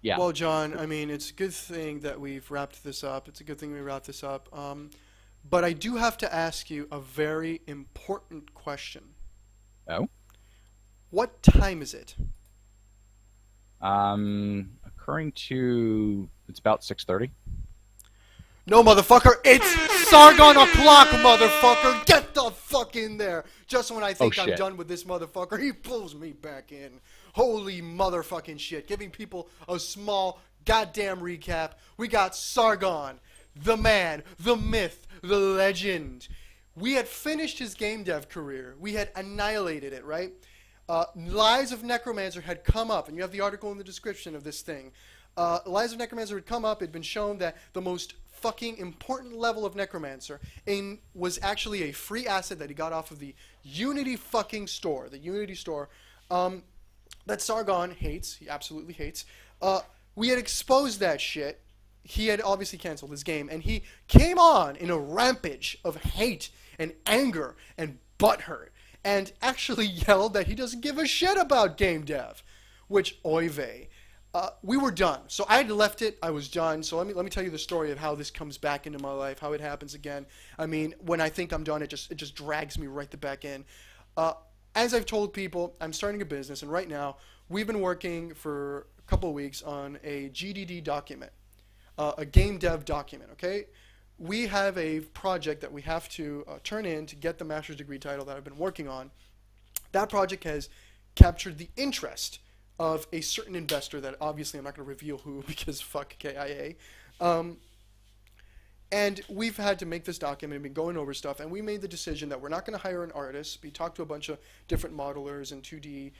Yeah. Well, John, I mean, it's a good thing that we've wrapped this up. It's a good thing we wrapped this up. But I do have to ask you a very important question. Oh. What time is it? Occurring to it's about 6:30. No, motherfucker, it's Sargon o'clock, motherfucker. Get the fuck in there. Just when I Oh think I'm shit. done with this motherfucker, he pulls me back in. Holy motherfucking shit. Giving people a small goddamn recap. We got Sargon, the man, the myth, the legend. We had finished his game dev career. We had annihilated it, right? Lies of Necromancer had come up, and you have the article in the description of this thing. Lies of Necromancer had come up. It had been shown that the most fucking important level of Necromancer was actually a free asset that he got off of the Unity fucking store, the Unity store, that Sargon hates. He absolutely hates. We had exposed that shit. He had obviously canceled his game, and he came on in a rampage of hate and anger and butthurt, and actually yelled that he doesn't give a shit about game dev, which oy vey. We were done. So I had left it. I was done. So let me tell you the story of how this comes back into my life, how it happens again. I mean, when I think I'm done, it just drags me right the back in. As I've told people, I'm starting a business, and right now we've been working for a couple of weeks on a GDD document, a game dev document. Okay, we have a project that we have to turn in to get the master's degree title that I've been working on. That project has captured the interest of a certain investor that obviously I'm not going to reveal who because fuck KIA. Um, and we've had to make this document and been going over stuff, and we made the decision that we're not going to hire an artist. We talked to a bunch of different modelers and 2D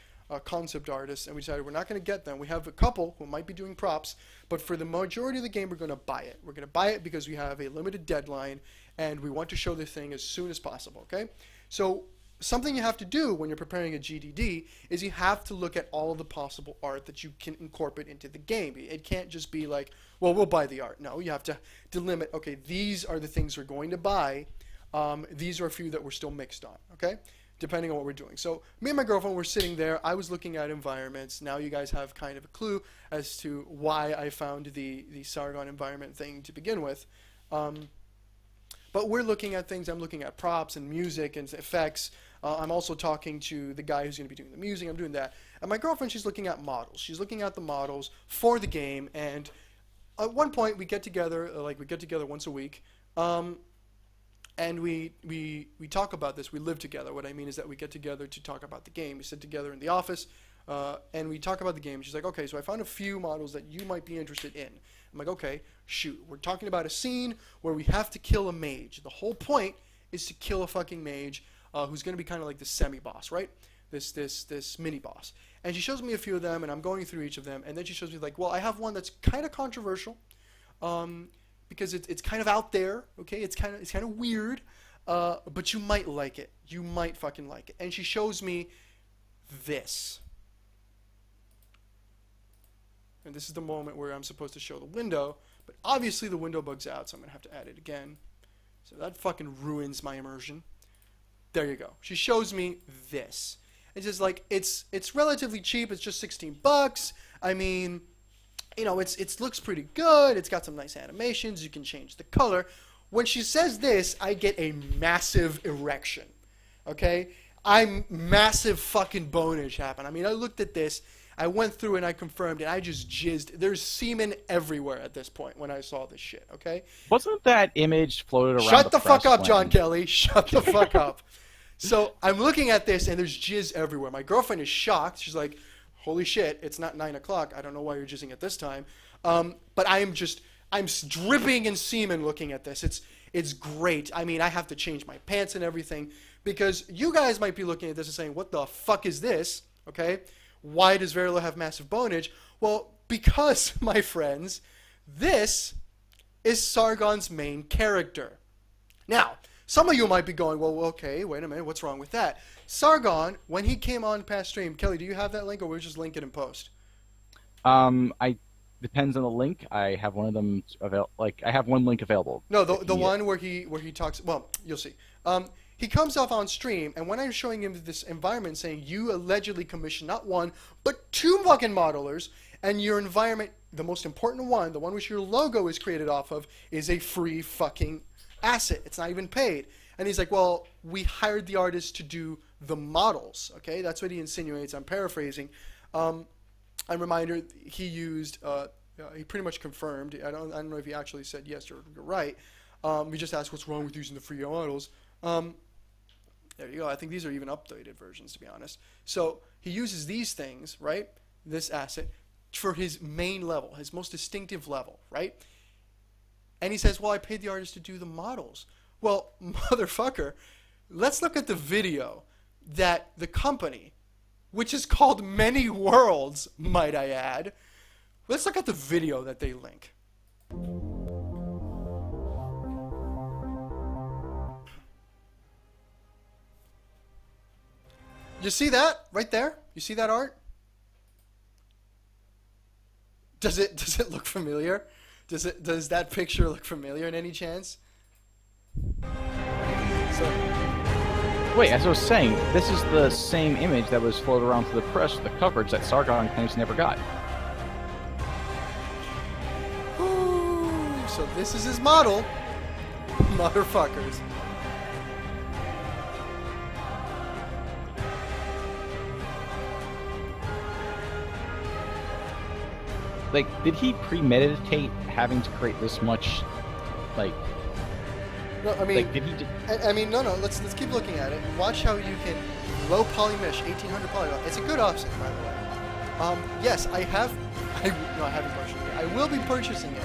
concept artists, and we decided we're not going to get them. We have a couple who might be doing props, but for the majority of the game, we're going to buy it. We're going to buy it because we have a limited deadline, and we want to show the thing as soon as possible, okay? So something you have to do when you're preparing a GDD is you have to look at all of the possible art that you can incorporate into the game. It can't just be like, well, we'll buy the art. No, you have to delimit, okay, these are the things we're going to buy. These are a few that we're still mixed on, okay? Depending on what we're doing. So me and my girlfriend were sitting there. I was looking at environments. Now you guys have kind of a clue as to why I found the Sargon environment thing to begin with. But we're looking at things. I'm looking at props and music and effects. I'm also talking to the guy who's going to be doing the music. I'm doing that. And my girlfriend, she's looking at models. She's looking at the models for the game. And at one point, we get together, we get together once a week. And we talk about this. We live together. What I mean is that we get together to talk about the game. We sit together in the office, and we talk about the game. She's like, okay, so I found a few models that you might be interested in. I'm like, okay, shoot. We're talking about a scene where we have to kill a mage. The whole point is to kill a fucking mage who's going to be kind of like the semi-boss, right? This mini-boss. And she shows me a few of them, and I'm going through each of them. And then she shows me, like, well, I have one that's kind of controversial. Because it's kind of out there, okay? It's kind of weird, but you might like it. You might fucking like it. And she shows me this. And this is the moment where I'm supposed to show the window, but obviously the window bugs out, so I'm gonna have to add it again. So that fucking ruins my immersion. There you go. She shows me this. It's just like it's relatively cheap. It's just 16 bucks. I mean, you know, it looks pretty good. It's got some nice animations. You can change the color. When she says this, I get a massive erection. Okay? I'm massive fucking bonage happen. I mean, I looked at this, I went through and I confirmed, and I just jizzed. There's semen everywhere at this point when I saw this shit, okay? Wasn't that image floated around Shut the the fuck press up, John when... Kelly. Shut the fuck up. So I'm looking at this, and there's jizz everywhere. My girlfriend is shocked. She's like, holy shit, it's not 9 o'clock. I don't know why you're jizzing at this time. But I'm dripping in semen looking at this. It's great. I mean, I have to change my pants and everything because you guys might be looking at this and saying, what the fuck is this? Okay? Why does Verilo have massive bonage? Well, because, my friends, this is Sargon's main character. Now, some of you might be going, well, okay, wait a minute, what's wrong with that? Sargon, when he came on past stream, Kelly, do you have that link, or we'll just link it in post? I depends on the link. I have one of them I have one link available. No, the one where he talks. Well, you'll see. He comes off on stream, and when I'm showing him this environment, saying you allegedly commissioned not one but two fucking modelers, And your environment, the most important one, the one which your logo is created off of, is a free fucking asset. It's not even paid. And he's like, well, we hired the artist to do the models. Okay, that's what he insinuates. I'm paraphrasing. A reminder, he used, he pretty much confirmed. I don't know if he actually said yes, you're right. We just asked what's wrong with using the free models. There you go. I think these are even updated versions, to be honest. So he uses these things, right? This asset for his main level, his most distinctive level, right? And he says, well, I paid the artist to do the models. Well, motherfucker, let's look at the video that the company, which is called Many Worlds, might I add. Let's look at the video that they link. You see that right there? You see that art? Does it look familiar? Does that picture look familiar in any chance? So, Wait, as I was saying, this is the same image that was floated around to the press with the coverage that Sargon claims he never got. so this is his model, motherfuckers. Like, did he premeditate having to create this much, like... No, I mean, like, did he... no. Let's keep looking at it. Watch how you can low poly mesh, 1800 polygon. It's a good offset, by the way. Yes, I haven't purchased it. I will be purchasing it,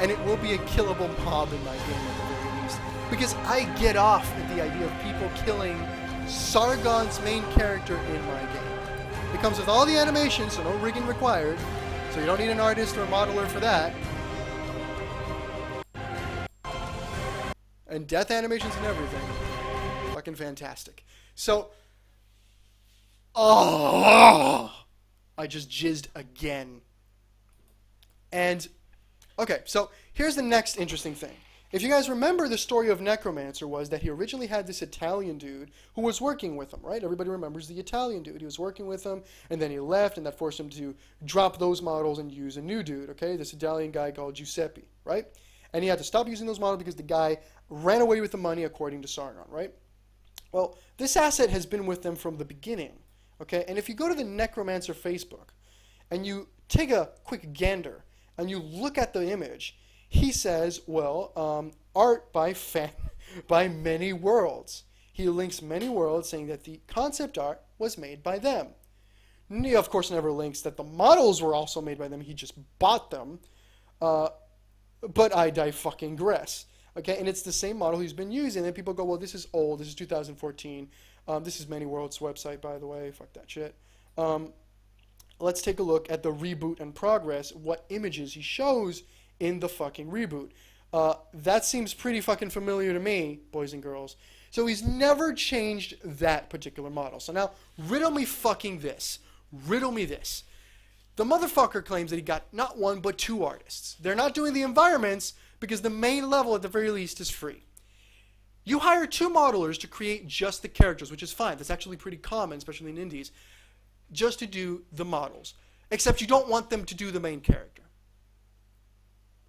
and it will be a killable mob in my game at the very least, because I get off at the idea of people killing Sargon's main character in my game. It comes with all the animations, so no rigging required. So you don't need an artist or a modeler for that. And death animations and everything. Fucking fantastic. So, I just jizzed again. And, okay, so here's the next interesting thing. If you guys remember, the story of Necromancer was that he originally had this Italian dude who was working with him, right? Everybody remembers the Italian dude. He was working with him, and then he left, and that forced him to drop those models and use a new dude, okay? This Italian guy called Giuseppe, right? And he had to stop using those models because the guy ran away with the money, according to Sargon, right? Well, this asset has been with them from the beginning, okay? And if you go to the Necromancer Facebook, and you take a quick gander, and you look at the image, he says, well, art by Many Worlds. He links Many Worlds, saying that the concept art was made by them. He, of course, never links that the models were also made by them. He just bought them. But I digress. Okay, and it's the same model he's been using. And people go, well, this is old. This is 2014. This is Many Worlds' website, by the way. Fuck that shit. Let's take a look at the reboot and progress, what images he shows in the fucking reboot. That seems pretty fucking familiar to me, boys and girls. So he's never changed that particular model. So now, riddle me fucking this. Riddle me this. The motherfucker claims that he got not one, but two artists. They're not doing the environments because the main level, at the very least, is free. You hire two modelers to create just the characters, which is fine. That's actually pretty common, especially in indies, just to do the models. Except you don't want them to do the main character.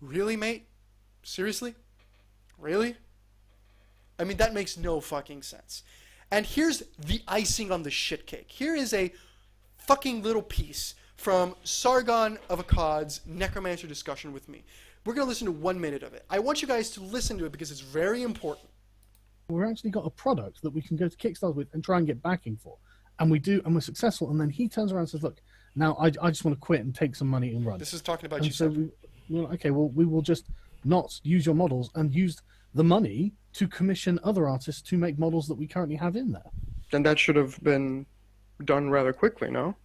Really, mate? Seriously? Really? I mean, that makes no fucking sense. And here's the icing on the shit cake. Here is a fucking little piece from Sargon of Akkad's Necromancer discussion with me. We're going to listen to 1 minute of it. I want you guys to listen to it because it's very important. We've actually got a product that we can go to Kickstarter with and try and get backing for. And we do, and we're successful. And then he turns around and says, look, now I just want to quit and take some money and run. This is talking about and you. So we will just not use your models and use the money to commission other artists to make models that we currently have in there. Then that should have been done rather quickly, no?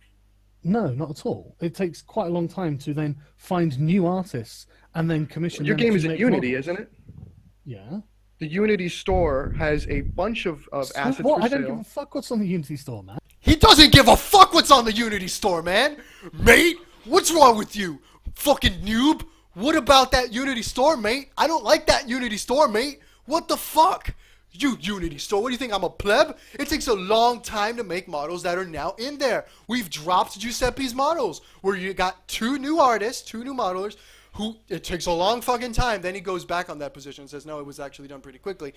No, not at all. It takes quite a long time to then find new artists and then commission Your them game to is in make Unity, models. isn't it? Yeah. The Unity store has a bunch of So assets what? for I don't sale. give a fuck what's on the Unity store, man. He doesn't give a fuck what's on the Unity store, man. Mate, what's wrong with you? Fucking noob. What about that Unity store, mate? I don't like that Unity store, mate. What the fuck? You Unity Store, what do you think? I'm a pleb? It takes a long time to make models that are now in there. We've dropped Giuseppe's models, where you got 2 new artists, 2 new modelers, who it takes a long fucking time. Then he goes back on that position and says, no, it was actually done pretty quickly.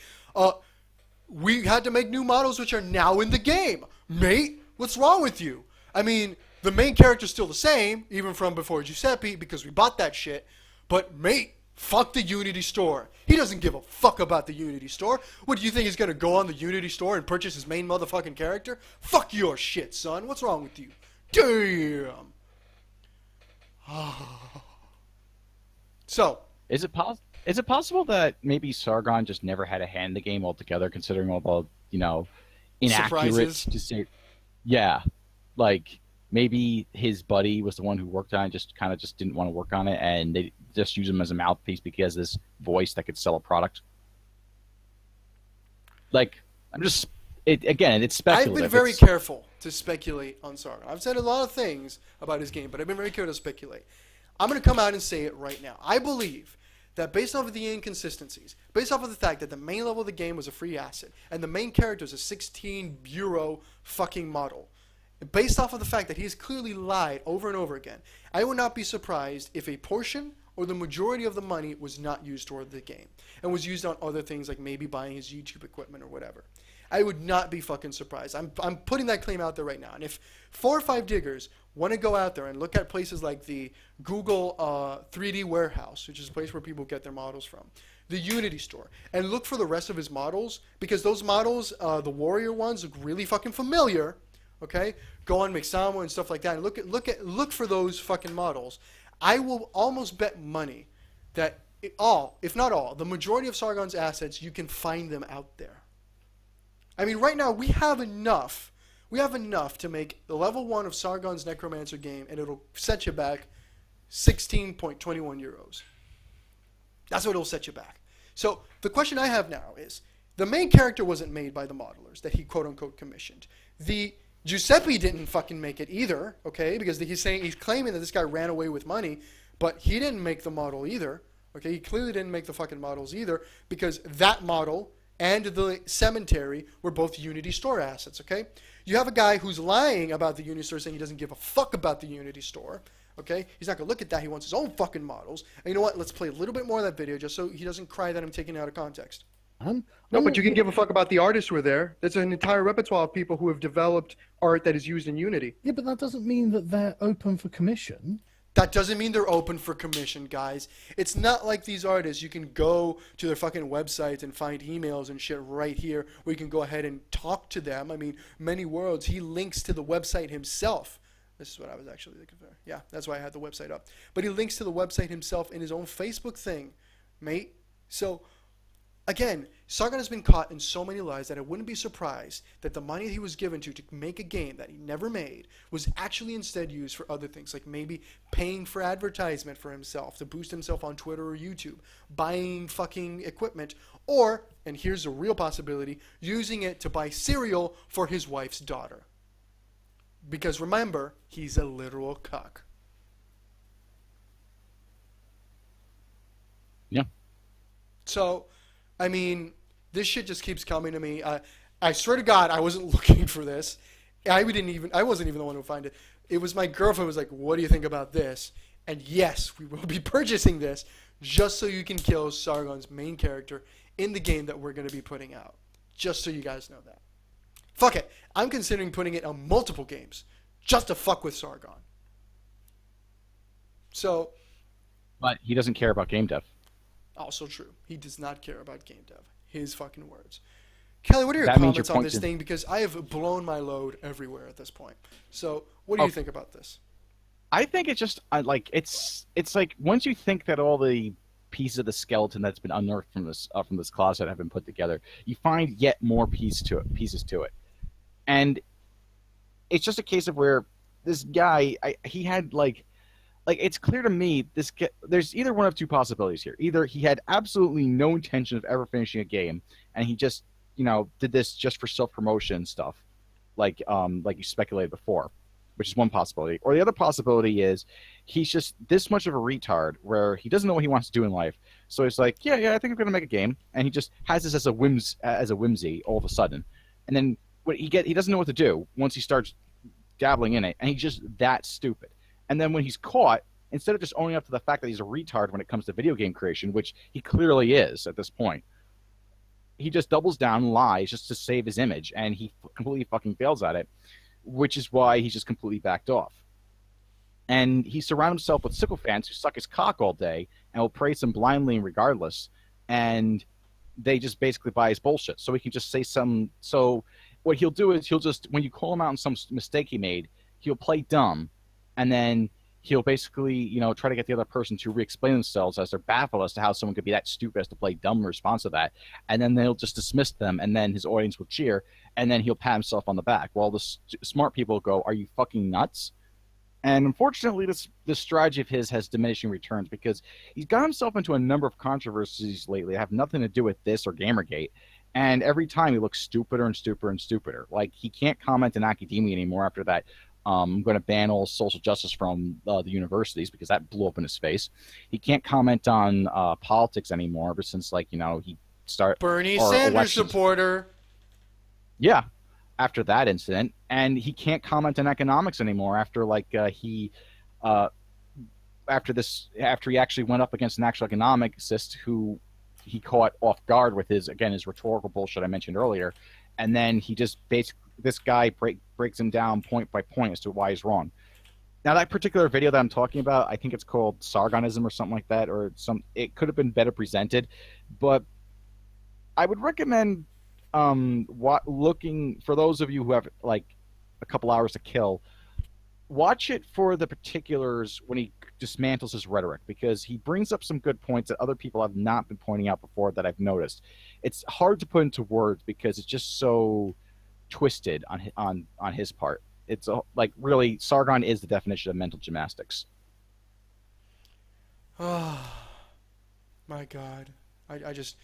We had to make new models which are now in the game. Mate, what's wrong with you? I mean, the main character's still the same, even from before Giuseppe, because we bought that shit. But, mate, fuck the Unity Store. He doesn't give a fuck about the Unity Store. What, do you think he's gonna go on the Unity Store and purchase his main motherfucking character? Fuck your shit, son. What's wrong with you? Damn. So, Is it possible that maybe Sargon just never had a hand in the game altogether, considering all the, inaccurate surprises? to say? Yeah, like maybe his buddy was the one who worked on it, just kind of just didn't want to work on it, and they just use him as a mouthpiece because he has this voice that could sell a product. Like, it's speculative. I've been very careful to speculate on Sargon. I've said a lot of things about his game, but I've been very careful to speculate. I'm going to come out and say it right now. I believe that based off of the inconsistencies, based off of the fact that the main level of the game was a free asset, and the main character is a 16 euro fucking model, based off of the fact that he's clearly lied over and over again, I would not be surprised if a portion or the majority of the money was not used toward the game and was used on other things like maybe buying his YouTube equipment or whatever. I would not be fucking surprised. I'm putting that claim out there right now. And if 4 or 5 diggers want to go out there and look at places like the Google 3D Warehouse, which is a place where people get their models from, the Unity Store, and look for the rest of his models, because those models, the Warrior ones, look really fucking familiar. Okay, go on Mixamo and stuff like that, and look for those fucking models. I will almost bet money that all, if not all, the majority of Sargon's assets, you can find them out there. I mean, right now we have enough. We have enough to make the level 1 of Sargon's Necromancer game, and it'll set you back 16.21 euros. That's what it'll set you back. So the question I have now is, the main character wasn't made by the modelers that he quote-unquote commissioned. The Giuseppe didn't fucking make it either, okay? Because he's claiming that this guy ran away with money, but he didn't make the model either, okay? He clearly didn't make the fucking models either, because that model and the cemetery were both Unity Store assets, okay? You have a guy who's lying about the Unity Store, saying he doesn't give a fuck about the Unity Store, okay? He's not going to look at that. He wants his own fucking models. And you know what? Let's play a little bit more of that video just so he doesn't cry that I'm taking it out of context. No, but you can give a fuck about the artists who are there. There's an entire repertoire of people who have developed art that is used in Unity. Yeah, but that doesn't mean that they're open for commission. That doesn't mean they're open for commission, guys. It's not like these artists. You can go to their fucking websites and find emails and shit right here where you can go ahead and talk to them. I mean, Many Worlds, he links to the website himself. This is what I was actually looking for. Yeah, that's why I had the website up. But he links to the website himself in his own Facebook thing, mate. So, again, Sargon has been caught in so many lies that I wouldn't be surprised that the money he was given to make a game that he never made was actually instead used for other things, like maybe paying for advertisement for himself to boost himself on Twitter or YouTube, buying fucking equipment, or, and here's a real possibility, using it to buy cereal for his wife's daughter. Because remember, he's a literal cuck. Yeah. So, I mean, this shit just keeps coming to me. I swear to God, I wasn't looking for this. I wasn't even the one who found it. It was my girlfriend who was like, what do you think about this? And yes, we will be purchasing this just so you can kill Sargon's main character in the game that we're going to be putting out. Just so you guys know that. Fuck it. I'm considering putting it on multiple games just to fuck with Sargon. So. But he doesn't care about game dev. Also true. He does not care about game dev. His fucking words. Kelly, what are your comments on this thing? Because I have blown my load everywhere at this point. So, what do you think about this? I think it's just it's like once you think that all the pieces of the skeleton that's been unearthed from this closet have been put together, you find yet more pieces to it, and it's just a case of where this guy he had like it's clear to me there's either one of 2 possibilities here. Either he had absolutely no intention of ever finishing a game, and he just did this just for self-promotion stuff, like you speculated before, which is one possibility. Or the other possibility is he's just this much of a retard where he doesn't know what he wants to do in life. So he's like, yeah, I think I'm gonna make a game, and he just has this as a whimsy all of a sudden, and then he doesn't know what to do once he starts dabbling in it, and he's just that stupid. And then when he's caught, instead of just owning up to the fact that he's a retard when it comes to video game creation, which he clearly is at this point, he just doubles down and lies just to save his image, and he completely fucking fails at it, which is why he's just completely backed off. And he surrounded himself with sycophants who suck his cock all day and will praise him blindly and regardless, and they just basically buy his bullshit. So he can just say some. So what he'll do is he'll just, when you call him out on some mistake he made, he'll play dumb, and then he'll basically, try to get the other person to re-explain themselves as they're baffled as to how someone could be that stupid as to play dumb in response to that, and then they'll just dismiss them, and then his audience will cheer, and then he'll pat himself on the back, while the smart people go, "Are you fucking nuts?" And unfortunately, this strategy of his has diminishing returns because he's got himself into a number of controversies lately that have nothing to do with this or Gamergate. And every time he looks stupider and stupider and stupider. Like, he can't comment in academia anymore after that. I'm going to ban all social justice from the universities because that blew up in his face. He can't comment on politics anymore ever since, he started. Bernie Sanders elections. supporter. Yeah. After that incident, and he can't comment on economics anymore after he actually went up against an actual economicist who he caught off guard with his rhetorical bullshit I mentioned earlier, and then he just this guy breaks him down point by point as to why he's wrong. Now, that particular video that I'm talking about, I think it's called Sargonism or something like that, it could have been better presented, but I would recommend looking for those of you who have a couple hours to kill, watch it for the particulars when he dismantles his rhetoric, because he brings up some good points that other people have not been pointing out before that I've noticed. It's hard to put into words because it's just so twisted on his part. It's really, Sargon is the definition of mental gymnastics. Oh my God, I just.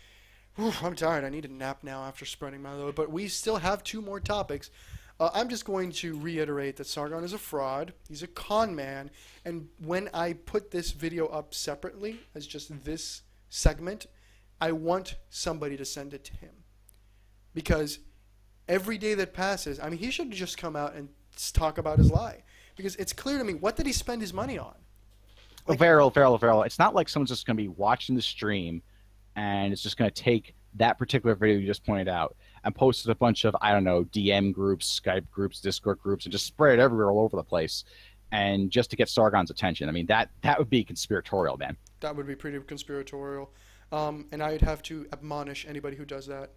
I'm tired. I need a nap now after spreading my load. But we still have 2 more topics. I'm just going to reiterate that Sargon is a fraud. He's a con man. And when I put this video up separately as just this segment, I want somebody to send it to him. Because every day that passes, he should just come out and talk about his lie. Because it's clear to me, what did he spend his money on? Farrell. It's not like someone's just going to be watching the stream and it's just going to take that particular video you just pointed out and post it a bunch of, I don't know, DM groups, Skype groups, Discord groups, and just spread it everywhere all over the place, and just to get Sargon's attention. That would be conspiratorial, man. That would be pretty conspiratorial. And I'd have to admonish anybody who does that.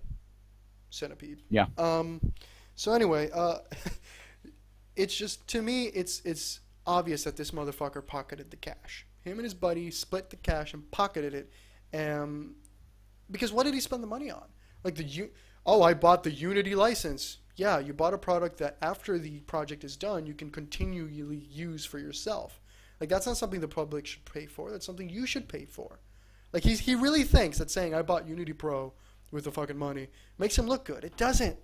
Centipede. Yeah. So anyway, it's just, to me, it's obvious that this motherfucker pocketed the cash. Him and his buddy split the cash and pocketed it. Because what did he spend the money on? I bought the Unity license. Yeah, you bought a product that after the project is done, you can continually use for yourself. That's not something the public should pay for. That's something you should pay for. He really thinks that saying I bought Unity Pro with the fucking money makes him look good. It doesn't.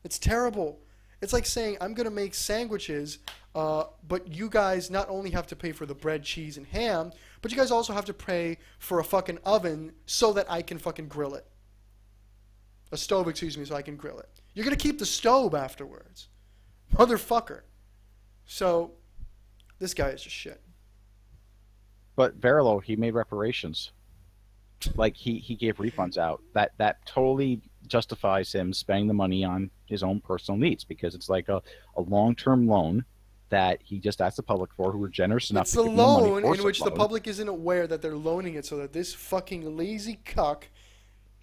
It's terrible. It's like saying I'm going to make sandwiches, but you guys not only have to pay for the bread, cheese, and ham, but you guys also have to pay for a fucking oven so that I can fucking grill it. A stove, excuse me, so I can grill it. You're going to keep the stove afterwards. Motherfucker. So, this guy is just shit. But Verilo, he made reparations. He gave refunds out. That totally justifies him spending the money on his own personal needs, because it's like a long-term loan that he just asked the public for, who were generous enough to give him money. It's a loan in which the public isn't aware that they're loaning it so that this fucking lazy cuck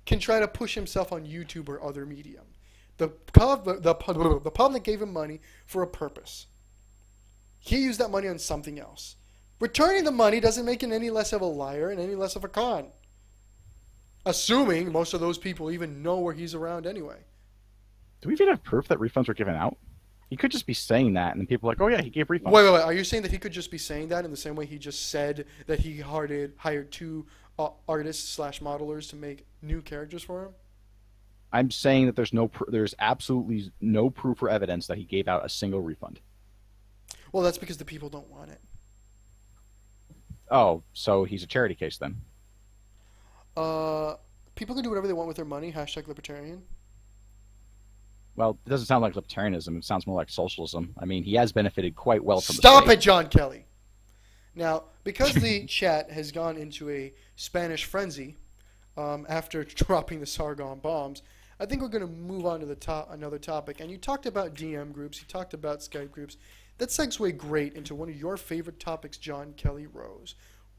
can try to push himself on YouTube or other medium. The public gave him money for a purpose. He used that money on something else. Returning the money doesn't make him any less of a liar and any less of a con. Assuming most of those people even know where he's around anyway. Do we even have proof that refunds were given out? He could just be saying that, and then people are like, oh yeah, he gave refunds. Wait. Are you saying that he could just be saying that in the same way he just said that he hired 2 artists/modelers to make new characters for him? I'm saying that there's absolutely no proof or evidence that he gave out a single refund. Well, that's because the people don't want it. Oh, so he's a charity case then. People can do whatever they want with their money. Hashtag libertarian. Well, it doesn't sound like libertarianism. It sounds more like socialism. I mean, he has benefited quite well from the Stop state. it, John Kelly. Now, because the chat has gone into a Spanish frenzy after dropping the Sargon bombs, I think we're going to move on to another topic. And you talked about DM groups. You talked about Skype groups. That segues great into one of your favorite topics, John Kelly Rose.